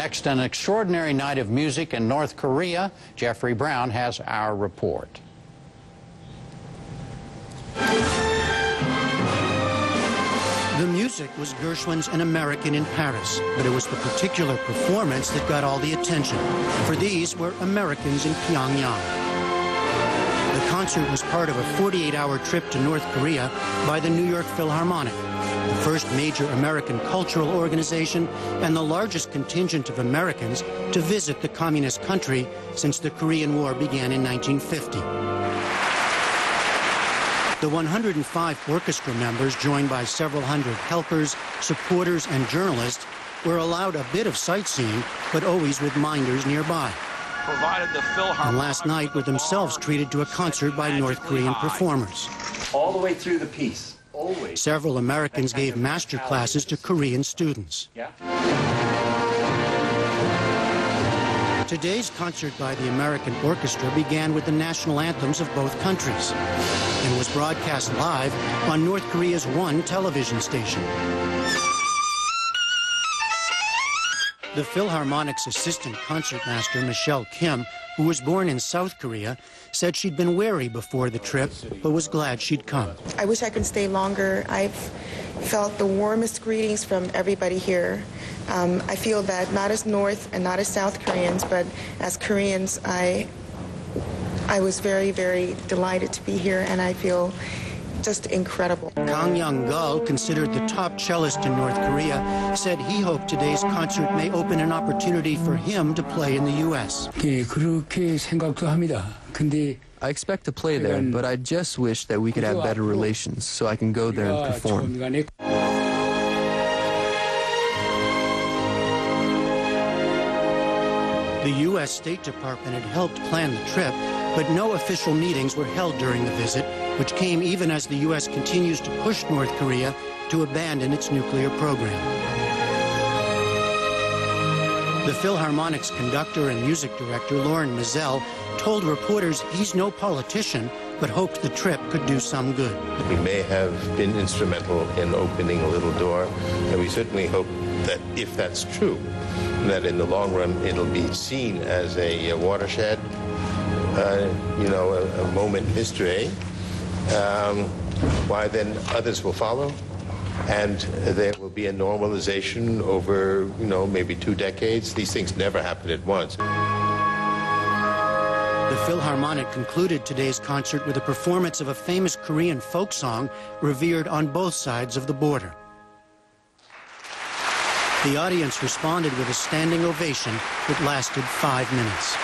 Next, an extraordinary night of music in North Korea. Jeffrey Brown has our report. The music was Gershwin's An American in Paris, but it was the particular performance that got all the attention. For these were Americans in Pyongyang. The concert was part of a 48-hour trip to North Korea by the New York Philharmonic, the first major American cultural organization and the largest contingent of Americans to visit the communist country since the Korean War began in 1950. The 105 orchestra members, joined by several hundred helpers, supporters, and journalists, were allowed a bit of sightseeing, but always with minders nearby. And last night were themselves treated to a concert by North Korean performers. All the way through the piece, always. Several Americans gave master classes to Korean students. Yeah. Today's concert by the American Orchestra began with the national anthems of both countries and was broadcast live on North Korea's one television station. The Philharmonic's assistant concertmaster, Michelle Kim, who was born in South Korea, said she'd been wary before the trip, but was glad she'd come. I wish I could stay longer. I've felt the warmest greetings from everybody here. I feel that not as North and not as South Koreans, but as Koreans, I was very, very delighted to be here, and I feel just incredible. Kang Young-gul, considered the top cellist in North Korea, said he hoped today's concert may open an opportunity for him to play in the U.S. I expect to play there, but I just wish that we could have better relations so I can go there and perform. The U.S. State Department had helped plan the trip, but no official meetings were held during the visit, which came even as the U.S. continues to push North Korea to abandon its nuclear program. The Philharmonic's conductor and music director, Lauren Mizell, told reporters he's no politician, but hoped the trip could do some good. We may have been instrumental in opening a little door, and we certainly hope that if that's true, that in the long run it'll be seen as a watershed, a moment in history. Why then others will follow, and there will be a normalization over, maybe 2 decades. These things never happen at once. The Philharmonic concluded today's concert with a performance of a famous Korean folk song revered on both sides of the border. The audience responded with a standing ovation that lasted 5 minutes.